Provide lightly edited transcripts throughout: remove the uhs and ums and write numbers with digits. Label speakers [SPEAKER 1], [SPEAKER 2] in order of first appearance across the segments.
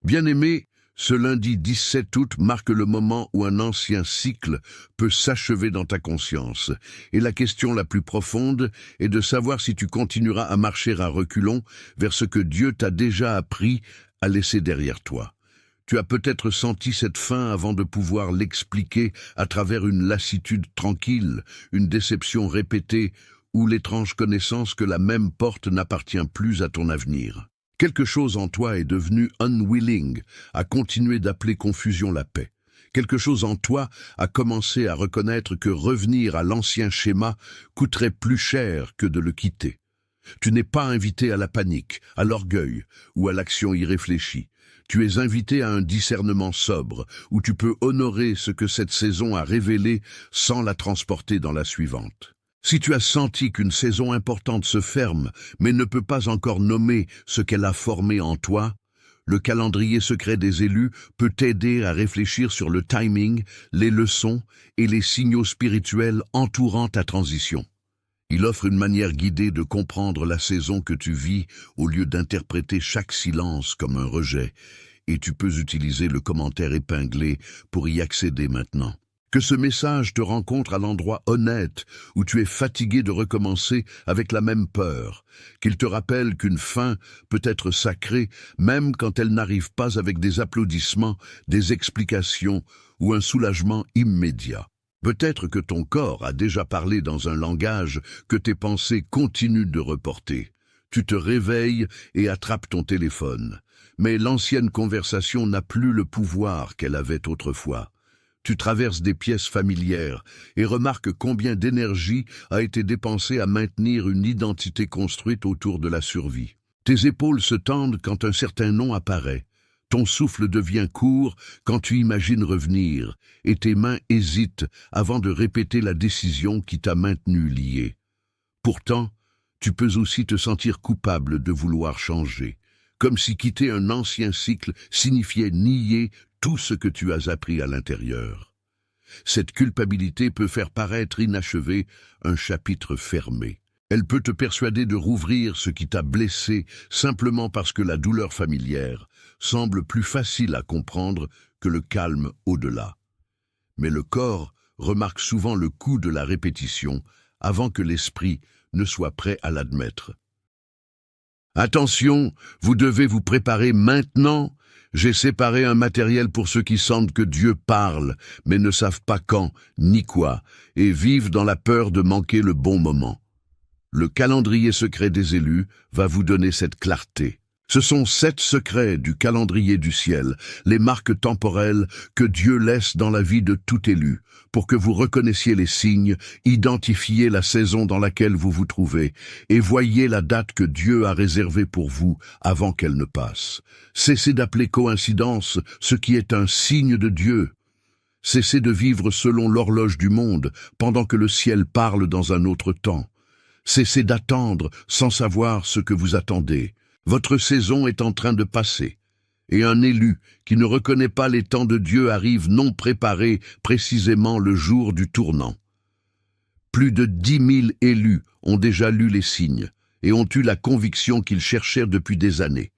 [SPEAKER 1] Bien-aimé, ce lundi 17 août marque le moment où un ancien cycle peut s'achever dans ta conscience. Et la question la plus profonde est de savoir si tu continueras à marcher à reculons vers ce que Dieu t'a déjà appris à laisser derrière toi. Tu as peut-être senti cette fin avant de pouvoir l'expliquer à travers une lassitude tranquille, une déception répétée ou l'étrange connaissance que la même porte n'appartient plus à ton avenir. Quelque chose en toi est devenu unwilling à continuer d'appeler confusion la paix. Quelque chose en toi a commencé à reconnaître que revenir à l'ancien schéma coûterait plus cher que de le quitter. Tu n'es pas invité à la panique, à l'orgueil ou à l'action irréfléchie. Tu es invité à un discernement sobre, où tu peux honorer ce que cette saison a révélé sans la transporter dans la suivante. Si tu as senti qu'une saison importante se ferme, mais ne peut pas encore nommer ce qu'elle a formé en toi, le calendrier secret des élus peut t'aider à réfléchir sur le timing, les leçons et les signaux spirituels entourant ta transition. Il offre une manière guidée de comprendre la saison que tu vis au lieu d'interpréter chaque silence comme un rejet, et tu peux utiliser le commentaire épinglé pour y accéder maintenant. Que ce message te rencontre à l'endroit honnête où tu es fatigué de recommencer avec la même peur, qu'il te rappelle qu'une fin peut être sacrée même quand elle n'arrive pas avec des applaudissements, des explications ou un soulagement immédiat. Peut-être que ton corps a déjà parlé dans un langage que tes pensées continuent de reporter. Tu te réveilles et attrapes ton téléphone, mais l'ancienne conversation n'a plus le pouvoir qu'elle avait autrefois. Tu traverses des pièces familières et remarques combien d'énergie a été dépensée à maintenir une identité construite autour de la survie. Tes épaules se tendent quand un certain nom apparaît. Ton souffle devient court quand tu imagines revenir, et tes mains hésitent avant de répéter la décision qui t'a maintenu lié. Pourtant, tu peux aussi te sentir coupable de vouloir changer, comme si quitter un ancien cycle signifiait nier tout ce que tu as appris à l'intérieur. Cette culpabilité peut faire paraître inachevé un chapitre fermé. Elle peut te persuader de rouvrir ce qui t'a blessé simplement parce que la douleur familière semble plus facile à comprendre que le calme au-delà. Mais le corps remarque souvent le coup de la répétition avant que l'esprit ne soit prêt à l'admettre. Attention, vous devez vous préparer maintenant. J'ai séparé un matériel pour ceux qui sentent que Dieu parle, mais ne savent pas quand ni quoi, et vivent dans la peur de manquer le bon moment. Le calendrier secret des élus va vous donner cette clarté. Ce sont 7 secrets du calendrier du ciel, les marques temporelles que Dieu laisse dans la vie de tout élu, pour que vous reconnaissiez les signes, identifiez la saison dans laquelle vous vous trouvez, et voyez la date que Dieu a réservée pour vous avant qu'elle ne passe. Cessez d'appeler coïncidence ce qui est un signe de Dieu. Cessez de vivre selon l'horloge du monde, pendant que le ciel parle dans un autre temps. Cessez d'attendre sans savoir ce que vous attendez. Votre saison est en train de passer, et un élu qui ne reconnaît pas les temps de Dieu arrive non préparé précisément le jour du tournant. Plus de 10 000 élus ont déjà lu les signes et ont eu la conviction qu'ils cherchèrent depuis des années.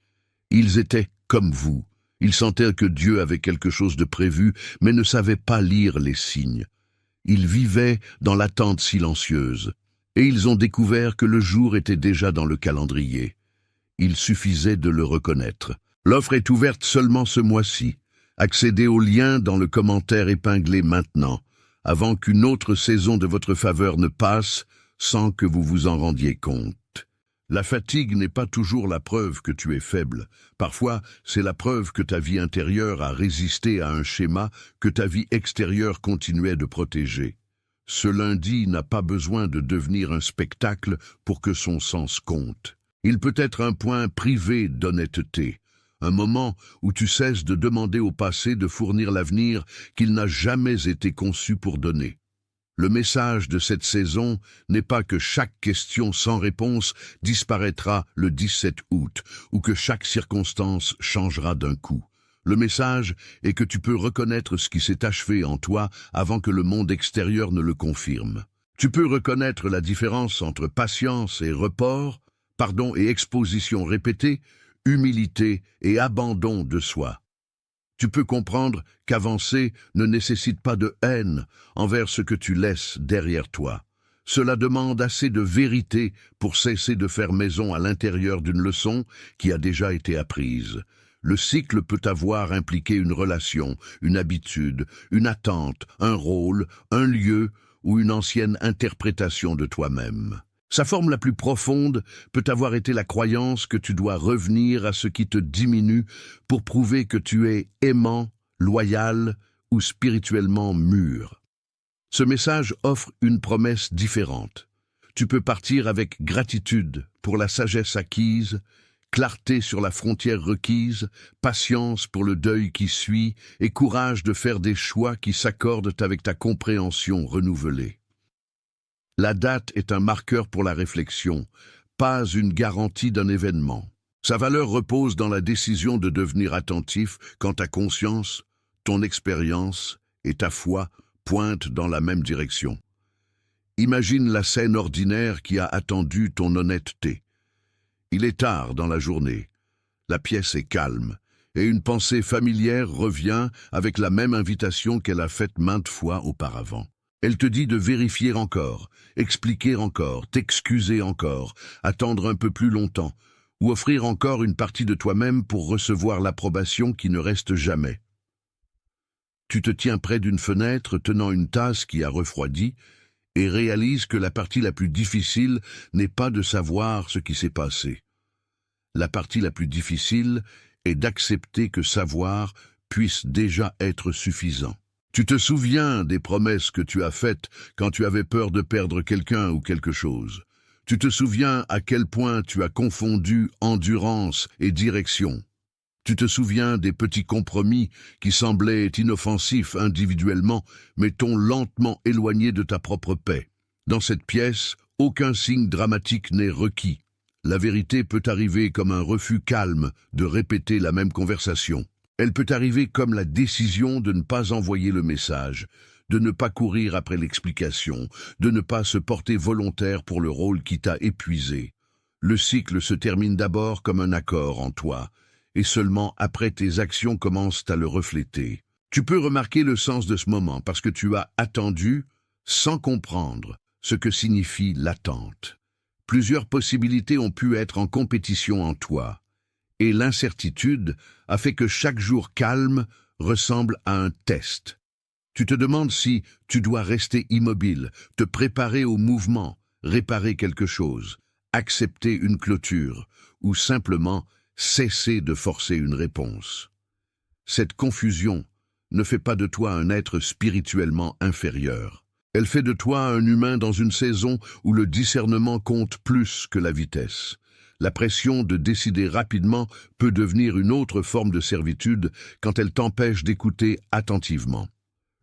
[SPEAKER 1] Ils étaient comme vous. Ils sentaient que Dieu avait quelque chose de prévu, mais ne savaient pas lire les signes. Ils vivaient dans l'attente silencieuse, et ils ont découvert que le jour était déjà dans le calendrier. Il suffisait de le reconnaître. L'offre est ouverte seulement ce mois-ci. Accédez au lien dans le commentaire épinglé maintenant, avant qu'une autre saison de votre faveur ne passe sans que vous vous en rendiez compte. La fatigue n'est pas toujours la preuve que tu es faible. Parfois, c'est la preuve que ta vie intérieure a résisté à un schéma que ta vie extérieure continuait de protéger. Ce lundi n'a pas besoin de devenir un spectacle pour que son sens compte. Il peut être un point privé d'honnêteté, un moment où tu cesses de demander au passé de fournir l'avenir qu'il n'a jamais été conçu pour donner. Le message de cette saison n'est pas que chaque question sans réponse disparaîtra le 17 août ou que chaque circonstance changera d'un coup. Le message est que tu peux reconnaître ce qui s'est achevé en toi avant que le monde extérieur ne le confirme. Tu peux reconnaître la différence entre patience et report, pardon et exposition répétée, humilité et abandon de soi. Tu peux comprendre qu'avancer ne nécessite pas de haine envers ce que tu laisses derrière toi. Cela demande assez de vérité pour cesser de faire maison à l'intérieur d'une leçon qui a déjà été apprise. Le cycle peut avoir impliqué une relation, une habitude, une attente, un rôle, un lieu ou une ancienne interprétation de toi-même. Sa forme la plus profonde peut avoir été la croyance que tu dois revenir à ce qui te diminue pour prouver que tu es aimant, loyal ou spirituellement mûr. Ce message offre une promesse différente. Tu peux partir avec gratitude pour la sagesse acquise, clarté sur la frontière requise, patience pour le deuil qui suit et courage de faire des choix qui s'accordent avec ta compréhension renouvelée. La date est un marqueur pour la réflexion, pas une garantie d'un événement. Sa valeur repose dans la décision de devenir attentif quand ta conscience, ton expérience et ta foi pointent dans la même direction. Imagine la scène ordinaire qui a attendu ton honnêteté. Il est tard dans la journée, la pièce est calme, et une pensée familière revient avec la même invitation qu'elle a faite maintes fois auparavant. Elle te dit de vérifier encore, expliquer encore, t'excuser encore, attendre un peu plus longtemps, ou offrir encore une partie de toi-même pour recevoir l'approbation qui ne reste jamais. Tu te tiens près d'une fenêtre tenant une tasse qui a refroidi et réalises que la partie la plus difficile n'est pas de savoir ce qui s'est passé. La partie la plus difficile est d'accepter que savoir puisse déjà être suffisant. Tu te souviens des promesses que tu as faites quand tu avais peur de perdre quelqu'un ou quelque chose. Tu te souviens à quel point tu as confondu endurance et direction. Tu te souviens des petits compromis qui semblaient inoffensifs individuellement, mais t'ont lentement éloigné de ta propre paix. Dans cette pièce, aucun signe dramatique n'est requis. La vérité peut arriver comme un refus calme de répéter la même conversation. Elle peut arriver comme la décision de ne pas envoyer le message, de ne pas courir après l'explication, de ne pas se porter volontaire pour le rôle qui t'a épuisé. Le cycle se termine d'abord comme un accord en toi, et seulement après tes actions commencent à le refléter. Tu peux remarquer le sens de ce moment parce que tu as attendu sans comprendre ce que signifie l'attente. Plusieurs possibilités ont pu être en compétition en toi. Et l'incertitude a fait que chaque jour calme ressemble à un test. Tu te demandes si tu dois rester immobile, te préparer au mouvement, réparer quelque chose, accepter une clôture, ou simplement cesser de forcer une réponse. Cette confusion ne fait pas de toi un être spirituellement inférieur. Elle fait de toi un humain dans une saison où le discernement compte plus que la vitesse. La pression de décider rapidement peut devenir une autre forme de servitude quand elle t'empêche d'écouter attentivement.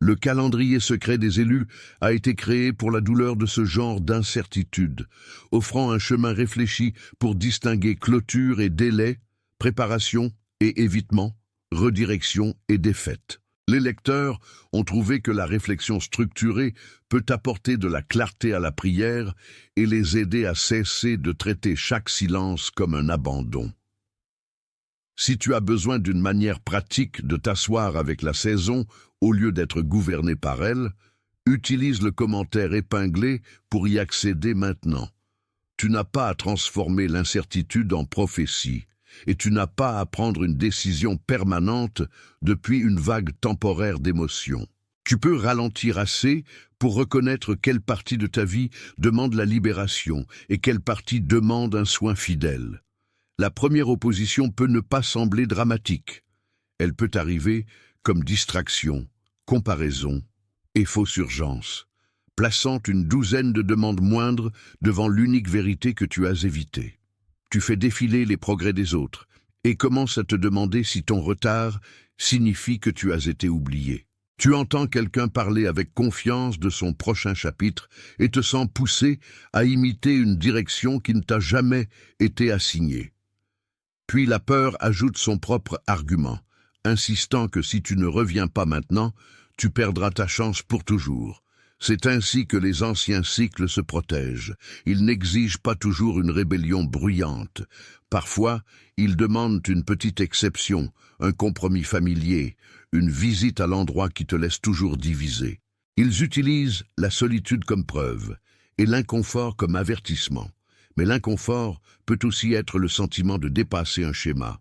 [SPEAKER 1] Le calendrier secret des élus a été créé pour la douleur de ce genre d'incertitude, offrant un chemin réfléchi pour distinguer clôture et délai, préparation et évitement, redirection et défaite. Les lecteurs ont trouvé que la réflexion structurée peut apporter de la clarté à la prière et les aider à cesser de traiter chaque silence comme un abandon. Si tu as besoin d'une manière pratique de t'asseoir avec la saison au lieu d'être gouverné par elle, utilise le commentaire épinglé pour y accéder maintenant. Tu n'as pas à transformer l'incertitude en prophétie. Et tu n'as pas à prendre une décision permanente depuis une vague temporaire d'émotions. Tu peux ralentir assez pour reconnaître quelle partie de ta vie demande la libération et quelle partie demande un soin fidèle. La première opposition peut ne pas sembler dramatique. Elle peut arriver comme distraction, comparaison et fausse urgence, plaçant une douzaine de demandes moindres devant l'unique vérité que tu as évitée. Tu fais défiler les progrès des autres et commences à te demander si ton retard signifie que tu as été oublié. Tu entends quelqu'un parler avec confiance de son prochain chapitre et te sens poussé à imiter une direction qui ne t'a jamais été assignée. Puis la peur ajoute son propre argument, insistant que si tu ne reviens pas maintenant, tu perdras ta chance pour toujours. C'est ainsi que les anciens cycles se protègent. Ils n'exigent pas toujours une rébellion bruyante. Parfois, ils demandent une petite exception, un compromis familier, une visite à l'endroit qui te laisse toujours divisé. Ils utilisent la solitude comme preuve et l'inconfort comme avertissement. Mais l'inconfort peut aussi être le sentiment de dépasser un schéma.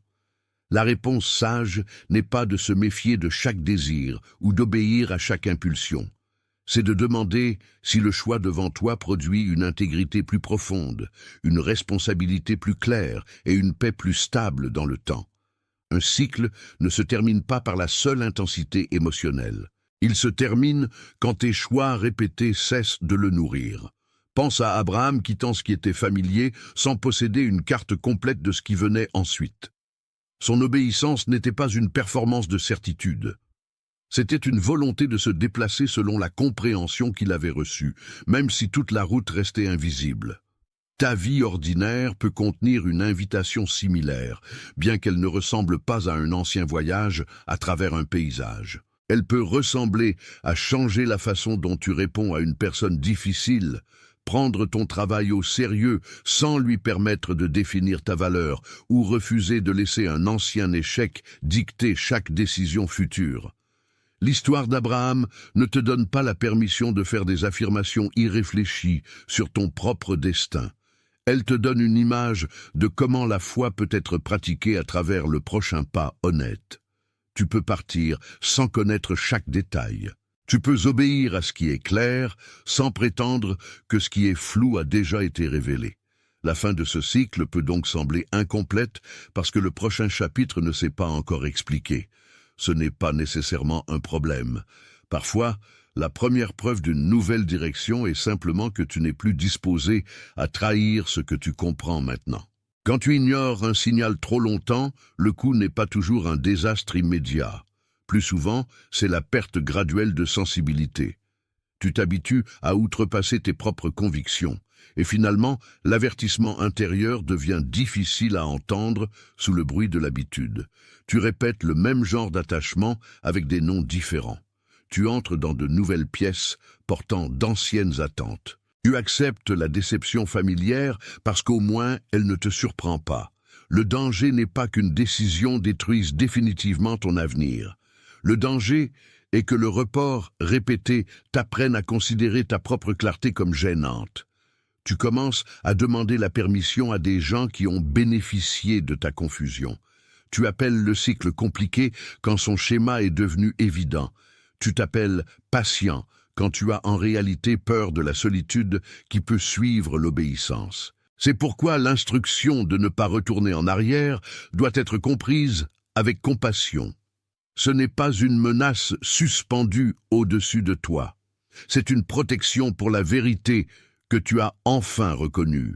[SPEAKER 1] La réponse sage n'est pas de se méfier de chaque désir ou d'obéir à chaque impulsion. C'est de demander si le choix devant toi produit une intégrité plus profonde, une responsabilité plus claire et une paix plus stable dans le temps. Un cycle ne se termine pas par la seule intensité émotionnelle. Il se termine quand tes choix répétés cessent de le nourrir. Pense à Abraham quittant ce qui était familier sans posséder une carte complète de ce qui venait ensuite. Son obéissance n'était pas une performance de certitude. C'était une volonté de se déplacer selon la compréhension qu'il avait reçue, même si toute la route restait invisible. Ta vie ordinaire peut contenir une invitation similaire, bien qu'elle ne ressemble pas à un ancien voyage à travers un paysage. Elle peut ressembler à changer la façon dont tu réponds à une personne difficile, prendre ton travail au sérieux sans lui permettre de définir ta valeur, ou refuser de laisser un ancien échec dicter chaque décision future. L'histoire d'Abraham ne te donne pas la permission de faire des affirmations irréfléchies sur ton propre destin. Elle te donne une image de comment la foi peut être pratiquée à travers le prochain pas honnête. Tu peux partir sans connaître chaque détail. Tu peux obéir à ce qui est clair sans prétendre que ce qui est flou a déjà été révélé. La fin de ce cycle peut donc sembler incomplète parce que le prochain chapitre ne s'est pas encore expliqué. Ce n'est pas nécessairement un problème. Parfois, la première preuve d'une nouvelle direction est simplement que tu n'es plus disposé à trahir ce que tu comprends maintenant. Quand tu ignores un signal trop longtemps, le coup n'est pas toujours un désastre immédiat. Plus souvent, c'est la perte graduelle de sensibilité. Tu t'habitues à outrepasser tes propres convictions, et finalement, l'avertissement intérieur devient difficile à entendre sous le bruit de l'habitude. Tu répètes le même genre d'attachement avec des noms différents. Tu entres dans de nouvelles pièces portant d'anciennes attentes. Tu acceptes la déception familière parce qu'au moins elle ne te surprend pas. Le danger n'est pas qu'une décision détruise définitivement ton avenir. Le danger est que le report répété t'apprenne à considérer ta propre clarté comme gênante. Tu commences à demander la permission à des gens qui ont bénéficié de ta confusion. Tu appelles le cycle compliqué quand son schéma est devenu évident. Tu t'appelles patient quand tu as en réalité peur de la solitude qui peut suivre l'obéissance. C'est pourquoi l'instruction de ne pas retourner en arrière doit être comprise avec compassion. Ce n'est pas une menace suspendue au-dessus de toi. C'est une protection pour la vérité que tu as enfin reconnue.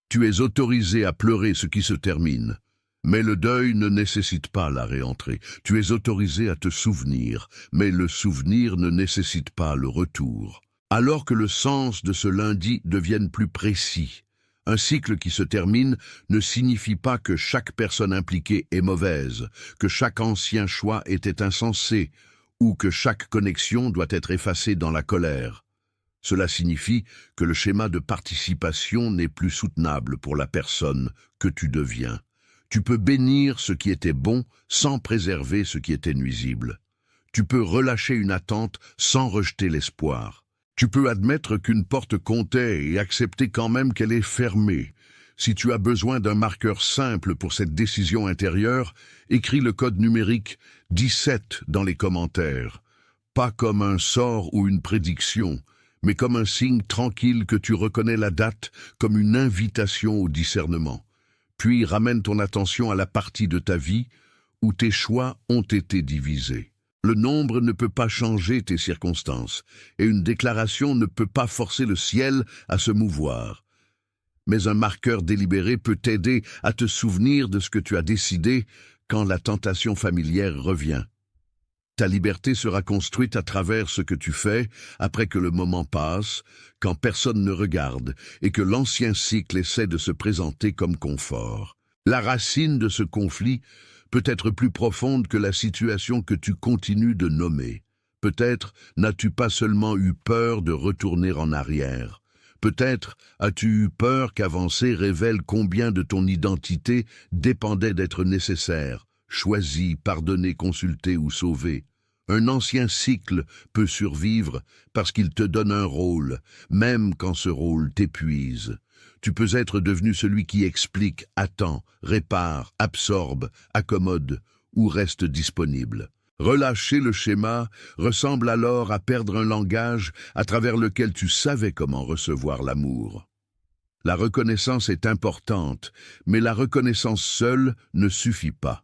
[SPEAKER 1] Tu es autorisé à pleurer ce qui se termine. Mais le deuil ne nécessite pas la réentrée. Tu es autorisé à te souvenir, mais le souvenir ne nécessite pas le retour. Alors que le sens de ce lundi devienne plus précis, un cycle qui se termine ne signifie pas que chaque personne impliquée est mauvaise, que chaque ancien choix était insensé, ou que chaque connexion doit être effacée dans la colère. Cela signifie que le schéma de participation n'est plus soutenable pour la personne que tu deviens. Tu peux bénir ce qui était bon sans préserver ce qui était nuisible. Tu peux relâcher une attente sans rejeter l'espoir. Tu peux admettre qu'une porte comptait et accepter quand même qu'elle est fermée. Si tu as besoin d'un marqueur simple pour cette décision intérieure, écris le code numérique 17 dans les commentaires. Pas comme un sort ou une prédiction, mais comme un signe tranquille que tu reconnais la date comme une invitation au discernement. Puis ramène ton attention à la partie de ta vie où tes choix ont été divisés. Le nombre ne peut pas changer tes circonstances, et une déclaration ne peut pas forcer le ciel à se mouvoir. Mais un marqueur délibéré peut t'aider à te souvenir de ce que tu as décidé quand la tentation familière revient. Ta liberté sera construite à travers ce que tu fais après que le moment passe, quand personne ne regarde et que l'ancien cycle essaie de se présenter comme confort. La racine de ce conflit peut être plus profonde que la situation que tu continues de nommer. Peut-être n'as-tu pas seulement eu peur de retourner en arrière. Peut-être as-tu eu peur qu'avancer révèle combien de ton identité dépendait d'être nécessaire, choisi, pardonné, consulté ou sauvé. Un ancien cycle peut survivre parce qu'il te donne un rôle, même quand ce rôle t'épuise. Tu peux être devenu celui qui explique, attend, répare, absorbe, accommode ou reste disponible. Relâcher le schéma ressemble alors à perdre un langage à travers lequel tu savais comment recevoir l'amour. La reconnaissance est importante, mais la reconnaissance seule ne suffit pas.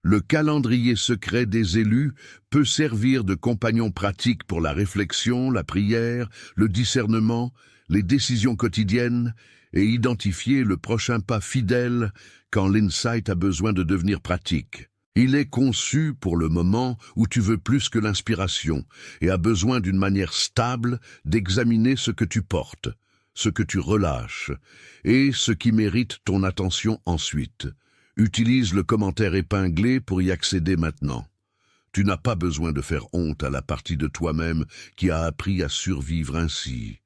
[SPEAKER 1] Le calendrier secret des élus peut servir de compagnon pratique pour la réflexion, la prière, le discernement, les décisions quotidiennes et identifier le prochain pas fidèle quand l'insight a besoin de devenir pratique. Il est conçu pour le moment où tu veux plus que l'inspiration et a besoin d'une manière stable d'examiner ce que tu portes, ce que tu relâches et ce qui mérite ton attention ensuite. Utilise le commentaire épinglé pour y accéder maintenant. Tu n'as pas besoin de faire honte à la partie de toi-même qui a appris à survivre ainsi.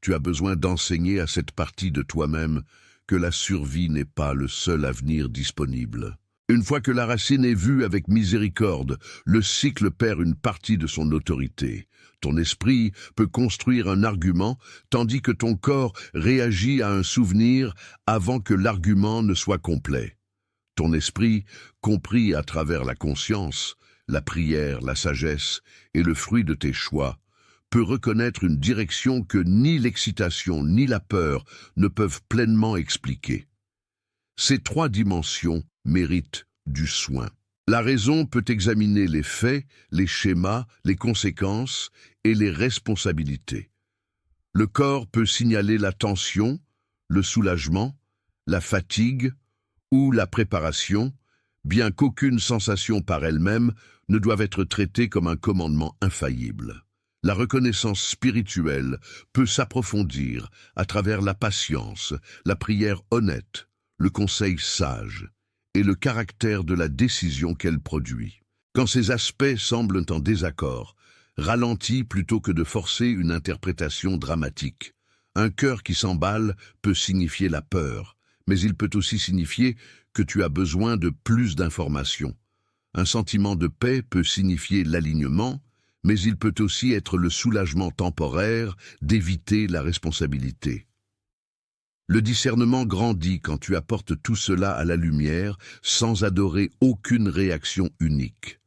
[SPEAKER 1] Tu as besoin d'enseigner à cette partie de toi-même que la survie n'est pas le seul avenir disponible. Une fois que la racine est vue avec miséricorde, le cycle perd une partie de son autorité. Ton esprit peut construire un argument, tandis que ton corps réagit à un souvenir avant que l'argument ne soit complet. Ton esprit, compris à travers la conscience, la prière, la sagesse et le fruit de tes choix, peut reconnaître une direction que ni l'excitation ni la peur ne peuvent pleinement expliquer. Ces trois dimensions méritent du soin. La raison peut examiner les faits, les schémas, les conséquences et les responsabilités. Le corps peut signaler la tension, le soulagement, la fatigue ou la préparation, bien qu'aucune sensation par elle-même ne doive être traitée comme un commandement infaillible. La reconnaissance spirituelle peut s'approfondir à travers la patience, la prière honnête, le conseil sage et le caractère de la décision qu'elle produit. Quand ces aspects semblent en désaccord, ralentis plutôt que de forcer une interprétation dramatique. Un cœur qui s'emballe peut signifier la peur, mais il peut aussi signifier que tu as besoin de plus d'informations. Un sentiment de paix peut signifier l'alignement, mais il peut aussi être le soulagement temporaire d'éviter la responsabilité. Le discernement grandit quand tu apportes tout cela à la lumière sans adorer aucune réaction unique.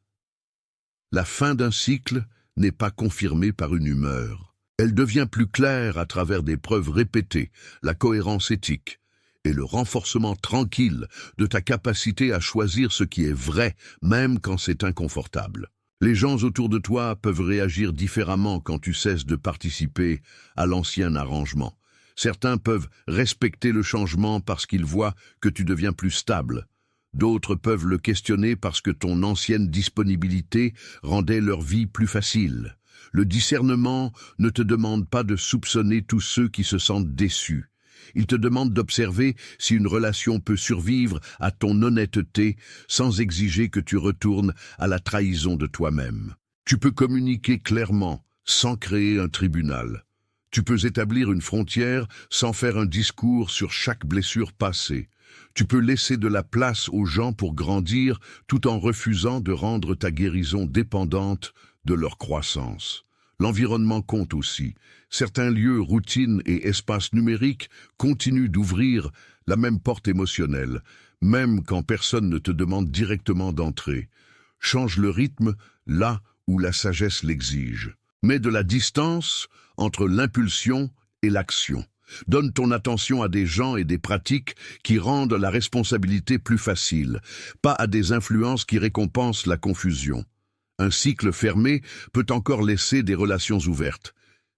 [SPEAKER 1] La fin d'un cycle n'est pas confirmée par une humeur. Elle devient plus claire à travers des preuves répétées, la cohérence éthique et le renforcement tranquille de ta capacité à choisir ce qui est vrai, même quand c'est inconfortable. Les gens autour de toi peuvent réagir différemment quand tu cesses de participer à l'ancien arrangement. Certains peuvent respecter le changement parce qu'ils voient que tu deviens plus stable. D'autres peuvent le questionner parce que ton ancienne disponibilité rendait leur vie plus facile. Le discernement ne te demande pas de soupçonner tous ceux qui se sentent déçus. Il te demande d'observer si une relation peut survivre à ton honnêteté sans exiger que tu retournes à la trahison de toi-même. Tu peux communiquer clairement, sans créer un tribunal. Tu peux établir une frontière sans faire un discours sur chaque blessure passée. Tu peux laisser de la place aux gens pour grandir tout en refusant de rendre ta guérison dépendante de leur croissance. L'environnement compte aussi. Certains lieux, routines et espaces numériques continuent d'ouvrir la même porte émotionnelle, même quand personne ne te demande directement d'entrer. Change le rythme là où la sagesse l'exige. Mets de la distance entre l'impulsion et l'action. Donne ton attention à des gens et des pratiques qui rendent la responsabilité plus facile, pas à des influences qui récompensent la confusion. Un cycle fermé peut encore laisser des relations ouvertes,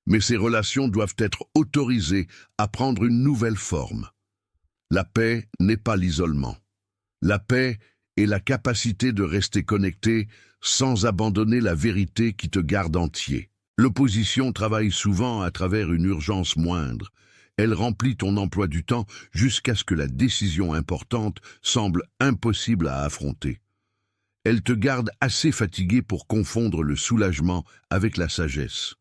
[SPEAKER 1] mais ces relations doivent être autorisées à prendre une nouvelle forme. La paix n'est pas l'isolement. La paix est la capacité de rester connecté sans abandonner la vérité qui te garde entier. L'opposition travaille souvent à travers une urgence moindre. Elle remplit ton emploi du temps jusqu'à ce que la décision importante semble impossible à affronter. Elle te garde assez fatigué pour confondre le soulagement avec la sagesse.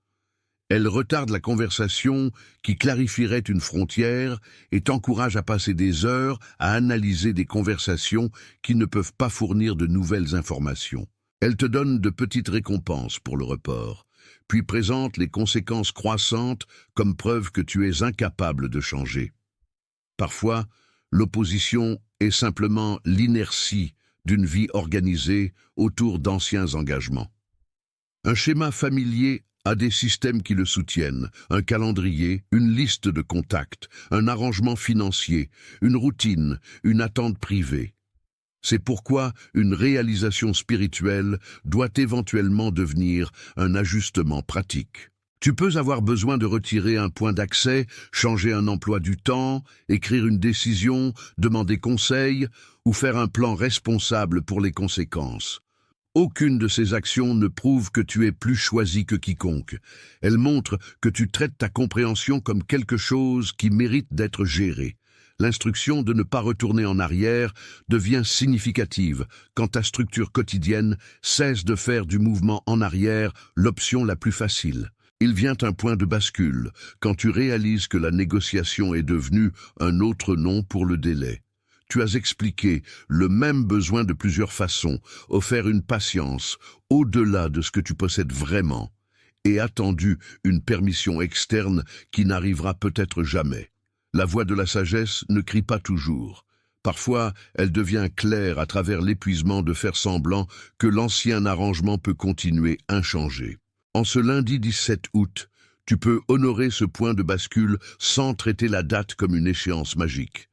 [SPEAKER 1] Elle retarde la conversation qui clarifierait une frontière et t'encourage à passer des heures à analyser des conversations qui ne peuvent pas fournir de nouvelles informations. Elle te donne de petites récompenses pour le report, puis présente les conséquences croissantes comme preuve que tu es incapable de changer. Parfois, l'opposition est simplement l'inertie d'une vie organisée autour d'anciens engagements. Un schéma familier a des systèmes qui le soutiennent, un calendrier, une liste de contacts, un arrangement financier, une routine, une attente privée. C'est pourquoi une réalisation spirituelle doit éventuellement devenir un ajustement pratique. Tu peux avoir besoin de retirer un point d'accès, changer un emploi du temps, écrire une décision, demander conseil ou faire un plan responsable pour les conséquences. Aucune de ces actions ne prouve que tu es plus choisi que quiconque. Elle montre que tu traites ta compréhension comme quelque chose qui mérite d'être géré. L'instruction de ne pas retourner en arrière devient significative quand ta structure quotidienne cesse de faire du mouvement en arrière l'option la plus facile. Il vient un point de bascule quand tu réalises que la négociation est devenue un autre nom pour le délai. Tu as expliqué le même besoin de plusieurs façons, offert une patience au-delà de ce que tu possèdes vraiment, et attendu une permission externe qui n'arrivera peut-être jamais. La voix de la sagesse ne crie pas toujours. Parfois, elle devient claire à travers l'épuisement de faire semblant que l'ancien arrangement peut continuer inchangé. En ce lundi 17 août, tu peux honorer ce point de bascule sans traiter la date comme une échéance magique.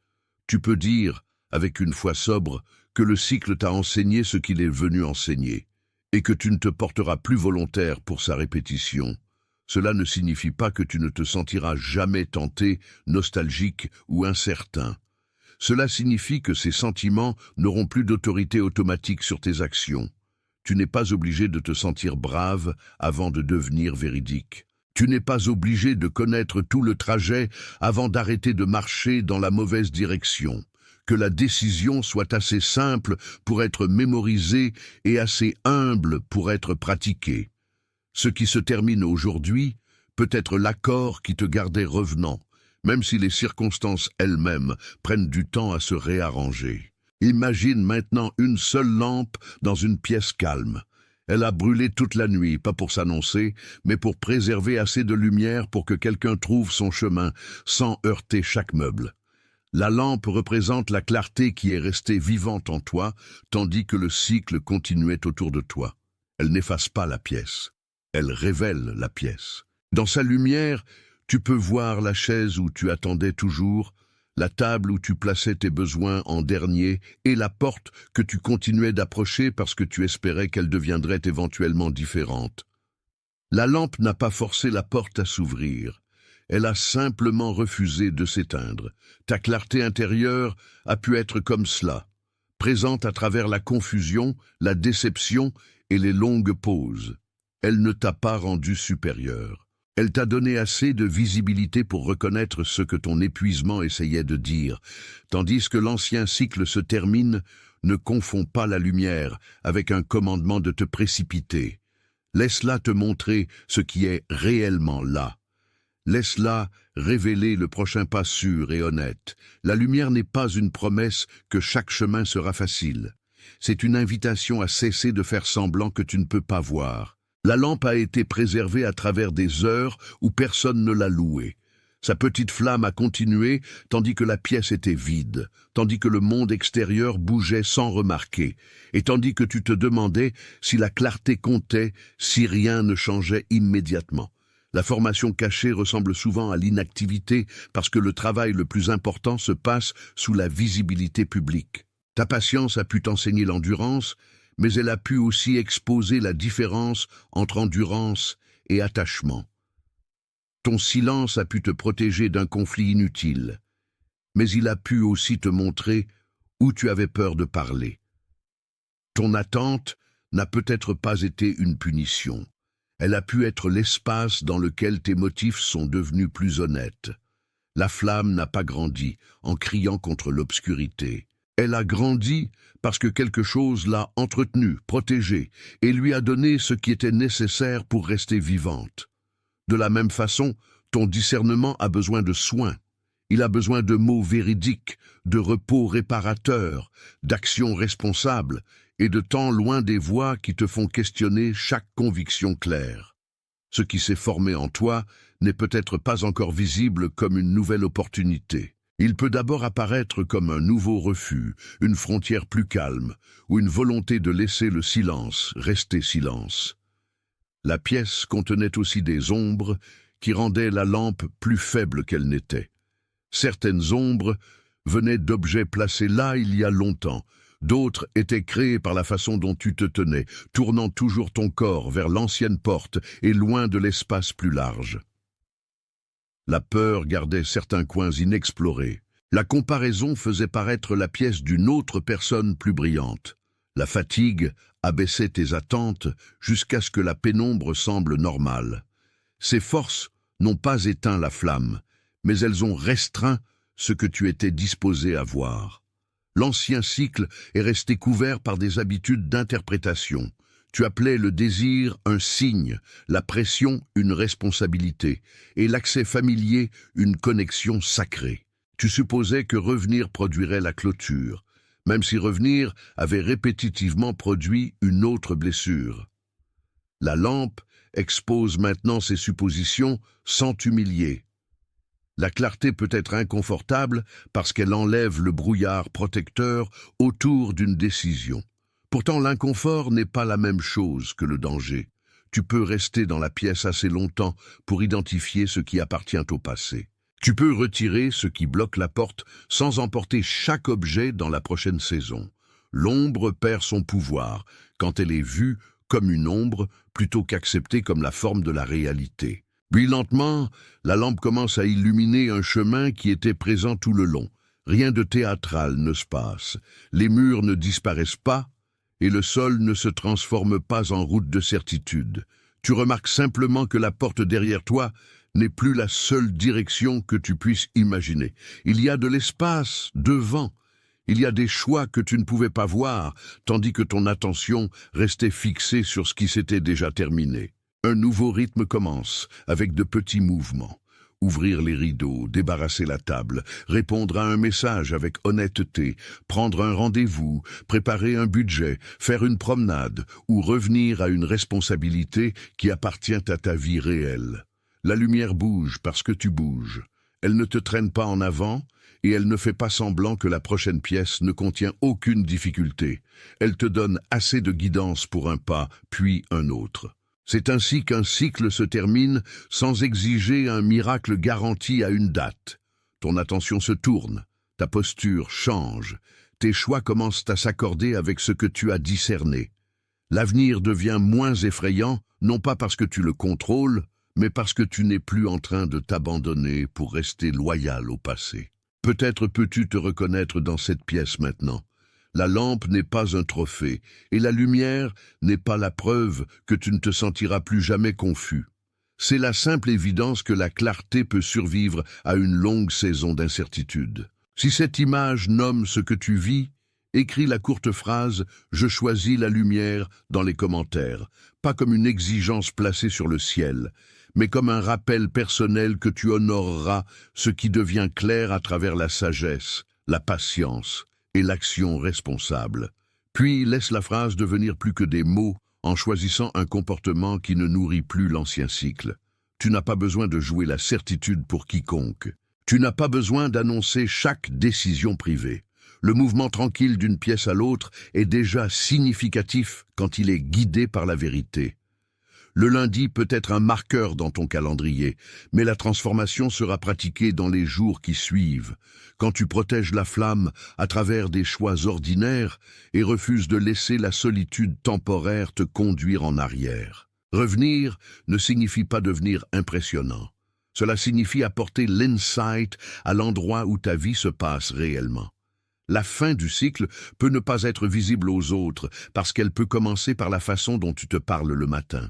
[SPEAKER 1] Tu peux dire, avec une foi sobre, que le cycle t'a enseigné ce qu'il est venu enseigner, et que tu ne te porteras plus volontaire pour sa répétition. Cela ne signifie pas que tu ne te sentiras jamais tenté, nostalgique ou incertain. Cela signifie que ces sentiments n'auront plus d'autorité automatique sur tes actions. Tu n'es pas obligé de te sentir brave avant de devenir véridique. Tu n'es pas obligé de connaître tout le trajet avant d'arrêter de marcher dans la mauvaise direction. Que la décision soit assez simple pour être mémorisée et assez humble pour être pratiquée. Ce qui se termine aujourd'hui peut être l'accord qui te gardait revenant, même si les circonstances elles-mêmes prennent du temps à se réarranger. Imagine maintenant une seule lampe dans une pièce calme. Elle a brûlé toute la nuit, pas pour s'annoncer, mais pour préserver assez de lumière pour que quelqu'un trouve son chemin sans heurter chaque meuble. La lampe représente la clarté qui est restée vivante en toi, tandis que le cycle continuait autour de toi. Elle n'efface pas la pièce, elle révèle la pièce. Dans sa lumière, tu peux voir la chaise où tu attendais toujours, la table où tu plaçais tes besoins en dernier et la porte que tu continuais d'approcher parce que tu espérais qu'elle deviendrait éventuellement différente. La lampe n'a pas forcé la porte à s'ouvrir. Elle a simplement refusé de s'éteindre. Ta clarté intérieure a pu être comme cela, présente à travers la confusion, la déception et les longues pauses. Elle ne t'a pas rendu supérieur. Elle t'a donné assez de visibilité pour reconnaître ce que ton épuisement essayait de dire, tandis que l'ancien cycle se termine, ne confonds pas la lumière avec un commandement de te précipiter. Laisse-la te montrer ce qui est réellement là. Laisse-la révéler le prochain pas sûr et honnête. La lumière n'est pas une promesse que chaque chemin sera facile. C'est une invitation à cesser de faire semblant que tu ne peux pas voir. La lampe a été préservée à travers des heures où personne ne l'a louée. Sa petite flamme a continué tandis que la pièce était vide, tandis que le monde extérieur bougeait sans remarquer, et tandis que tu te demandais si la clarté comptait, si rien ne changeait immédiatement. La formation cachée ressemble souvent à l'inactivité parce que le travail le plus important se passe sous la visibilité publique. Ta patience a pu t'enseigner l'endurance, mais elle a pu aussi exposer la différence entre endurance et attachement. Ton silence a pu te protéger d'un conflit inutile, mais il a pu aussi te montrer où tu avais peur de parler. Ton attente n'a peut-être pas été une punition. Elle a pu être l'espace dans lequel tes motifs sont devenus plus honnêtes. La flamme n'a pas grandi en criant contre l'obscurité, Elle a grandi parce que quelque chose l'a entretenue, protégée, et lui a donné ce qui était nécessaire pour rester vivante. De la même façon, ton discernement a besoin de soins. Il a besoin de mots véridiques, de repos réparateur, d'actions responsables et de temps loin des voix qui te font questionner chaque conviction claire. Ce qui s'est formé en toi n'est peut-être pas encore visible comme une nouvelle opportunité. Il peut d'abord apparaître comme un nouveau refus, une frontière plus calme, ou une volonté de laisser le silence rester silence. La pièce contenait aussi des ombres qui rendaient la lampe plus faible qu'elle n'était. Certaines ombres venaient d'objets placés là il y a longtemps, d'autres étaient créées par la façon dont tu te tenais, tournant toujours ton corps vers l'ancienne porte et loin de l'espace plus large. La peur gardait certains coins inexplorés. La comparaison faisait paraître la pièce d'une autre personne plus brillante. La fatigue abaissait tes attentes jusqu'à ce que la pénombre semble normale. Ces forces n'ont pas éteint la flamme, mais elles ont restreint ce que tu étais disposé à voir. L'ancien cycle est resté couvert par des habitudes d'interprétation. Tu appelais le désir un signe, la pression une responsabilité, et l'accès familier une connexion sacrée. Tu supposais que revenir produirait la clôture, même si revenir avait répétitivement produit une autre blessure. La lampe expose maintenant ses suppositions sans t'humilier. La clarté peut être inconfortable parce qu'elle enlève le brouillard protecteur autour d'une décision. Pourtant, l'inconfort n'est pas la même chose que le danger. Tu peux rester dans la pièce assez longtemps pour identifier ce qui appartient au passé. Tu peux retirer ce qui bloque la porte sans emporter chaque objet dans la prochaine saison. L'ombre perd son pouvoir quand elle est vue comme une ombre plutôt qu'acceptée comme la forme de la réalité. Puis lentement, la lampe commence à illuminer un chemin qui était présent tout le long. Rien de théâtral ne se passe. Les murs ne disparaissent pas et le sol ne se transforme pas en route de certitude. Tu remarques simplement que la porte derrière toi n'est plus la seule direction que tu puisses imaginer. Il y a de l'espace devant. Il y a des choix que tu ne pouvais pas voir, tandis que ton attention restait fixée sur ce qui s'était déjà terminé. Un nouveau rythme commence, avec de petits mouvements. Ouvrir les rideaux, débarrasser la table, répondre à un message avec honnêteté, prendre un rendez-vous, préparer un budget, faire une promenade ou revenir à une responsabilité qui appartient à ta vie réelle. La lumière bouge parce que tu bouges. Elle ne te traîne pas en avant et elle ne fait pas semblant que la prochaine pièce ne contient aucune difficulté. Elle te donne assez de guidance pour un pas, puis un autre. C'est ainsi qu'un cycle se termine sans exiger un miracle garanti à une date. Ton attention se tourne, ta posture change, tes choix commencent à s'accorder avec ce que tu as discerné. L'avenir devient moins effrayant, non pas parce que tu le contrôles, mais parce que tu n'es plus en train de t'abandonner pour rester loyal au passé. Peut-être peux-tu te reconnaître dans cette pièce maintenant. La lampe n'est pas un trophée, et la lumière n'est pas la preuve que tu ne te sentiras plus jamais confus. C'est la simple évidence que la clarté peut survivre à une longue saison d'incertitude. Si cette image nomme ce que tu vis, écris la courte phrase « Je choisis la lumière » dans les commentaires, pas comme une exigence placée sur le ciel, mais comme un rappel personnel que tu honoreras ce qui devient clair à travers la sagesse, la patience et l'action responsable. Puis laisse la phrase devenir plus que des mots en choisissant un comportement qui ne nourrit plus l'ancien cycle. Tu n'as pas besoin de jouer la certitude pour quiconque. Tu n'as pas besoin d'annoncer chaque décision privée. Le mouvement tranquille d'une pièce à l'autre est déjà significatif quand il est guidé par la vérité. Le lundi peut être un marqueur dans ton calendrier, mais la transformation sera pratiquée dans les jours qui suivent, quand tu protèges la flamme à travers des choix ordinaires et refuses de laisser la solitude temporaire te conduire en arrière. Revenir ne signifie pas devenir impressionnant. Cela signifie apporter l'insight à l'endroit où ta vie se passe réellement. La fin du cycle peut ne pas être visible aux autres parce qu'elle peut commencer par la façon dont tu te parles le matin.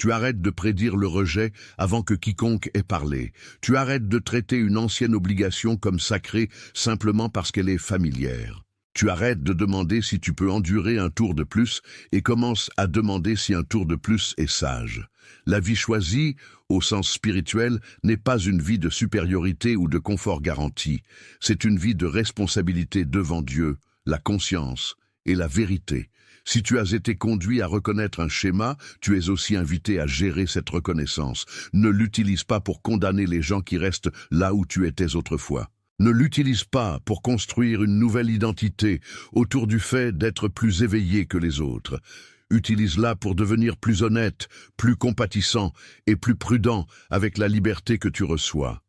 [SPEAKER 1] Tu arrêtes de prédire le rejet avant que quiconque ait parlé. Tu arrêtes de traiter une ancienne obligation comme sacrée simplement parce qu'elle est familière. Tu arrêtes de demander si tu peux endurer un tour de plus et commences à demander si un tour de plus est sage. La vie choisie, au sens spirituel, n'est pas une vie de supériorité ou de confort garanti. C'est une vie de responsabilité devant Dieu, la conscience et la vérité. Si tu as été conduit à reconnaître un schéma, tu es aussi invité à gérer cette reconnaissance. Ne l'utilise pas pour condamner les gens qui restent là où tu étais autrefois. Ne l'utilise pas pour construire une nouvelle identité autour du fait d'être plus éveillé que les autres. Utilise-la pour devenir plus honnête, plus compatissant et plus prudent avec la liberté que tu reçois.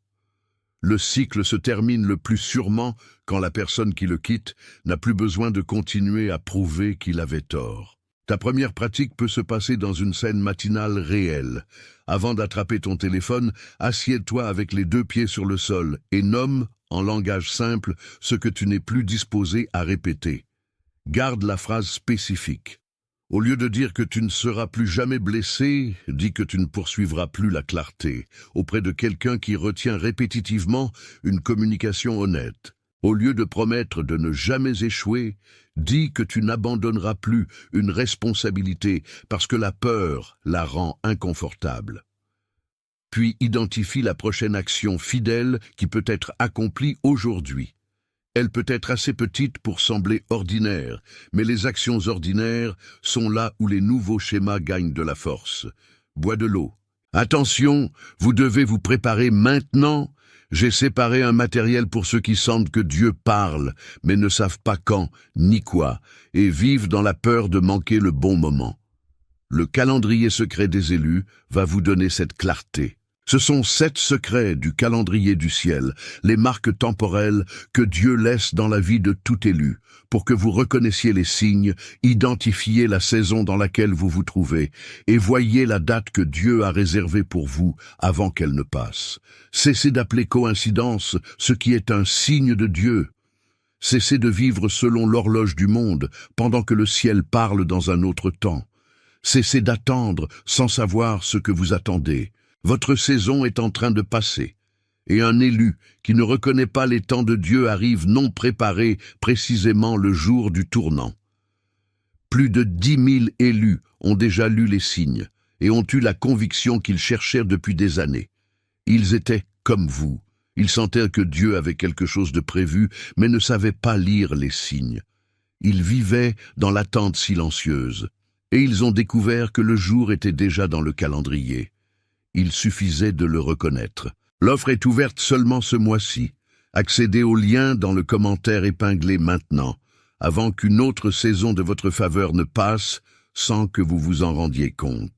[SPEAKER 1] Le cycle se termine le plus sûrement quand la personne qui le quitte n'a plus besoin de continuer à prouver qu'il avait tort. Ta première pratique peut se passer dans une scène matinale réelle. Avant d'attraper ton téléphone, assieds-toi avec les 2 pieds sur le sol et nomme, en langage simple, ce que tu n'es plus disposé à répéter. Garde la phrase spécifique. Au lieu de dire que tu ne seras plus jamais blessé, dis que tu ne poursuivras plus la clarté, auprès de quelqu'un qui retient répétitivement une communication honnête. Au lieu de promettre de ne jamais échouer, dis que tu n'abandonneras plus une responsabilité parce que la peur la rend inconfortable. Puis identifie la prochaine action fidèle qui peut être accomplie aujourd'hui. Elle peut être assez petite pour sembler ordinaire, mais les actions ordinaires sont là où les nouveaux schémas gagnent de la force. Bois de l'eau. Attention, vous devez vous préparer maintenant. J'ai séparé un matériel pour ceux qui sentent que Dieu parle, mais ne savent pas quand ni quoi, et vivent dans la peur de manquer le bon moment. Le calendrier secret des élus va vous donner cette clarté. Ce sont 7 secrets du calendrier du ciel, les marques temporelles que Dieu laisse dans la vie de tout élu, pour que vous reconnaissiez les signes, identifiez la saison dans laquelle vous vous trouvez, et voyez la date que Dieu a réservée pour vous avant qu'elle ne passe. Cessez d'appeler coïncidence ce qui est un signe de Dieu. Cessez de vivre selon l'horloge du monde, pendant que le ciel parle dans un autre temps. Cessez d'attendre sans savoir ce que vous attendez. Votre saison est en train de passer, et un élu qui ne reconnaît pas les temps de Dieu arrive non préparé précisément le jour du tournant. Plus de 10 000 élus ont déjà lu les signes et ont eu la conviction qu'ils cherchaient depuis des années. Ils étaient comme vous. Ils sentaient que Dieu avait quelque chose de prévu, mais ne savaient pas lire les signes. Ils vivaient dans l'attente silencieuse, et ils ont découvert que le jour était déjà dans le calendrier. Il suffisait de le reconnaître. L'offre est ouverte seulement ce mois-ci. Accédez au lien dans le commentaire épinglé maintenant, avant qu'une autre saison de votre faveur ne passe sans que vous vous en rendiez compte.